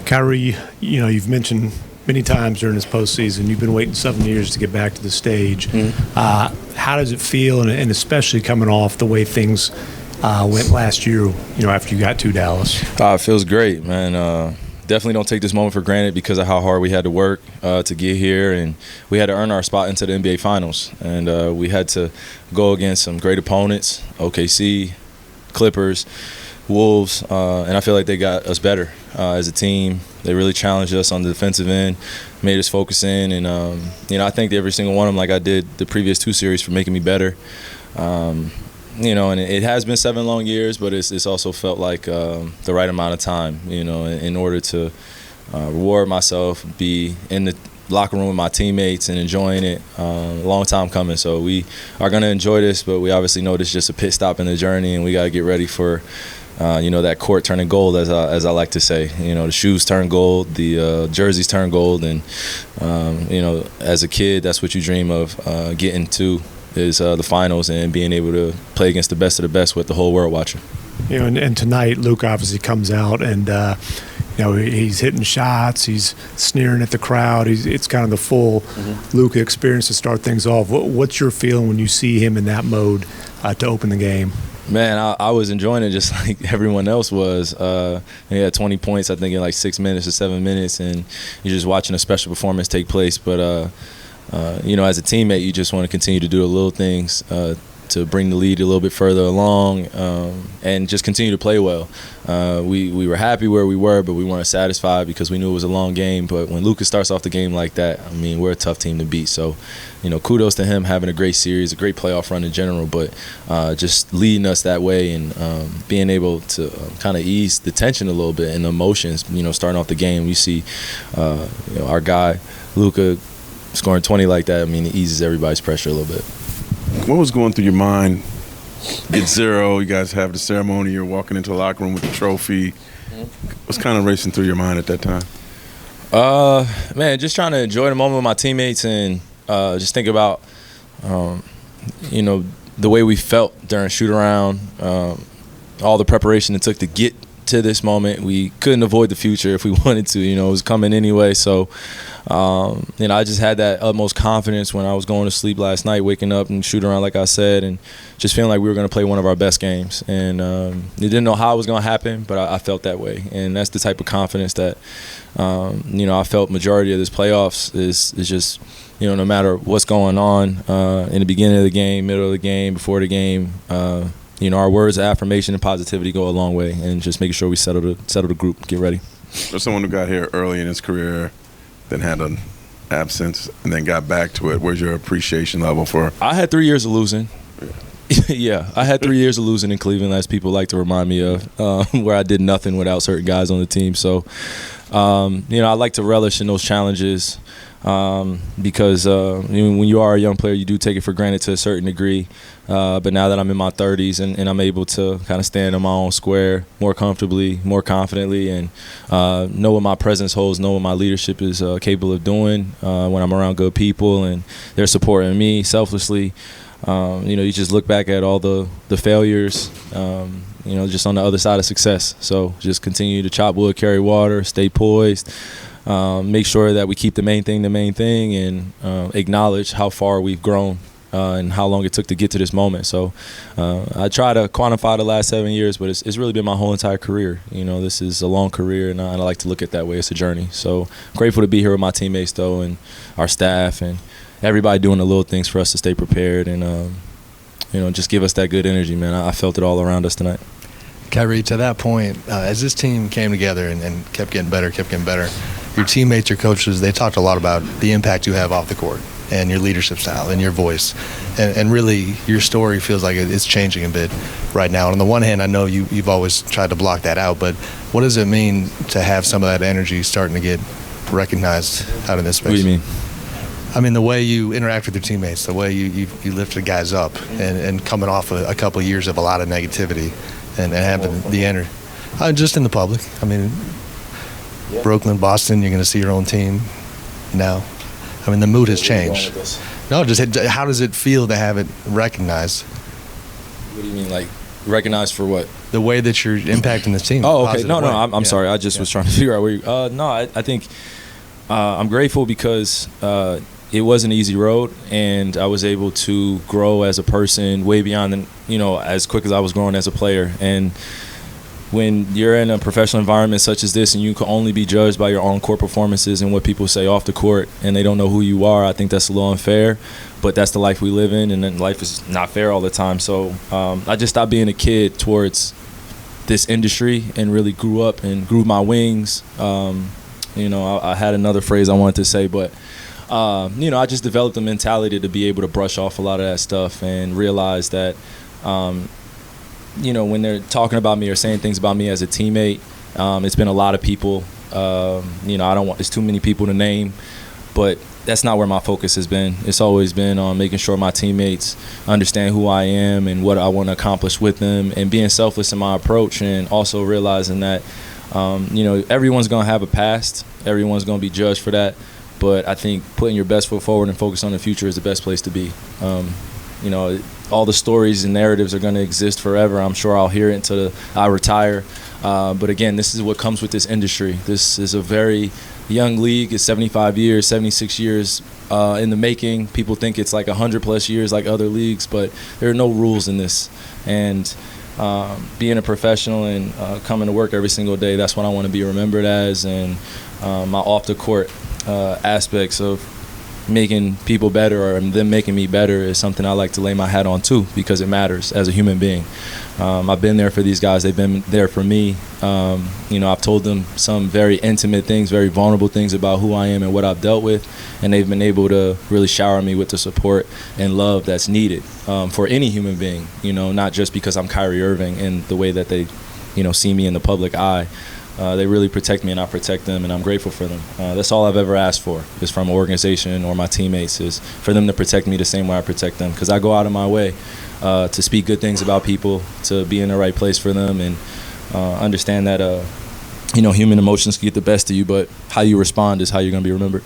Kyrie, you've mentioned many times during this postseason, you've been waiting 7 years to get back to the stage. How does it feel, and especially coming off the way things went last year, after you got to Dallas? It feels great, man. Definitely don't take this moment for granted because of how hard we had to work to get here, and we had to earn our spot into the NBA Finals. And we had to go against some great opponents, OKC, Clippers, Wolves, and I feel like they got us better as a team. They really challenged us on the defensive end, made us focus in, and I thank every single one of them, like I did the previous 2 series, for making me better. And it has been 7 long years, but it's also felt like the right amount of time, in order to reward myself, be in the locker room with my teammates and enjoying it. A long time coming, so we are going to enjoy this, but we obviously know this is just a pit stop in the journey, and we got to get ready for that court turning gold, as I like to say. The shoes turn gold, the jerseys turn gold, and as a kid, that's what you dream of, getting to is the finals and being able to play against the best of the best with the whole world watching. And tonight, Luka obviously comes out and he's hitting shots, he's sneering at the crowd. It's kind of the full Luka experience to start things off. What's your feeling when you see him in that mode to open the game? Man, I was enjoying it just like everyone else was. He had 20 points, I think, in like 6 minutes or 7 minutes, and you're just watching a special performance take place. But, as a teammate, you just want to continue to do the little things to bring the lead a little bit further along and just continue to play well. We were happy where we were, but we weren't satisfied because we knew it was a long game. But when Luka starts off the game like that, we're a tough team to beat. So, kudos to him having a great series, a great playoff run in general, but just leading us that way and being able to kind of ease the tension a little bit and the emotions, starting off the game. We see our guy, Luka, scoring 20 like that, it eases everybody's pressure a little bit. What was going through your mind? Get 0, you guys have the ceremony, you're walking into the locker room with the trophy. What's kind of racing through your mind at that time? Man, just trying to enjoy the moment with my teammates and just think about, the way we felt during shoot-around, all the preparation it took to get to this moment. We couldn't avoid the future if we wanted to. It was coming anyway. So, I just had that utmost confidence when I was going to sleep last night, waking up and shooting around, like I said, and just feeling like we were going to play one of our best games. And you didn't know how it was going to happen, but I felt that way. And that's the type of confidence that, I felt majority of this playoffs is just, no matter what's going on in the beginning of the game, middle of the game, before the game, our words of affirmation and positivity go a long way, and just making sure we settle the group, get ready. For someone who got here early in his career, then had an absence, and then got back to it, where's your appreciation level for? I had 3 years of losing. Yeah, I had 3 years of losing in Cleveland, as people like to remind me of, where I did nothing without certain guys on the team. So, I like to relish in those challenges because when you are a young player, you do take it for granted to a certain degree. But now that I'm in my 30s and I'm able to kind of stand on my own square more comfortably, more confidently, and know what my presence holds, know what my leadership is capable of doing when I'm around good people and they're supporting me selflessly. You just look back at all the failures, just on the other side of success. So just continue to chop wood, carry water, stay poised, make sure that we keep the main thing, and acknowledge how far we've grown and how long it took to get to this moment. So I try to quantify the last 7 years, but it's really been my whole entire career. This is a long career, and I like to look at it that way. It's a journey. So grateful to be here with my teammates, though, and our staff, and everybody doing the little things for us to stay prepared and, just give us that good energy, man. I felt it all around us tonight. Kyrie, to that point, as this team came together and kept getting better, your teammates, your coaches, they talked a lot about the impact you have off the court and your leadership style and your voice. And really, your story feels like it's changing a bit right now. And on the one hand, I know you've always tried to block that out, but what does it mean to have some of that energy starting to get recognized out in this space? What do you mean? The way you interact with your teammates, the way you lift the guys up, and coming off a couple of years of a lot of negativity and having the energy. Just in the public. Brooklyn, Boston, you're going to see your own team now. The mood has changed. No, just how does it feel to have it recognized? What do you mean, like Recognized for what? The way that you're impacting the team. Oh, okay. Positive No, way. I'm sorry. I just was trying to figure out where you. No, I think I'm grateful because it was an easy road, and I was able to grow as a person way beyond, as quick as I was growing as a player. And when you're in a professional environment such as this, and you can only be judged by your on court performances and what people say off the court, and they don't know who you are, I think that's a little unfair. But that's the life we live in, and then life is not fair all the time. So I just stopped being a kid towards this industry and really grew up and grew my wings. I had another phrase I wanted to say, but I just developed a mentality to be able to brush off a lot of that stuff and realize that, when they're talking about me or saying things about me as a teammate, it's been a lot of people. I don't want, there's too many people to name, but that's not where my focus has been. It's always been on making sure my teammates understand who I am and what I want to accomplish with them, and being selfless in my approach, and also realizing that, everyone's going to have a past. Everyone's going to be judged for that. But I think putting your best foot forward and focus on the future is the best place to be. All the stories and narratives are going to exist forever. I'm sure I'll hear it until I retire. But again, this is what comes with this industry. This is a very young league. It's 75 years, 76 years in the making. People think it's like 100+ years like other leagues, but there are no rules in this. And being a professional and coming to work every single day, that's what I want to be remembered as. And my off-the-court aspects of making people better or them making me better is something I like to lay my hat on too, because it matters as a human being. I've been there for these guys. They've been there for me. I've told them some very intimate things, very vulnerable things about who I am and what I've dealt with, and they've been able to really shower me with the support and love that's needed for any human being, not just because I'm Kyrie Irving and the way that they, see me in the public eye. They really protect me, and I protect them, and I'm grateful for them. That's all I've ever asked for, is from an organization or my teammates, is for them to protect me the same way I protect them, because I go out of my way to speak good things about people, to be in the right place for them, and understand that human emotions can get the best of you, but how you respond is how you're going to be remembered.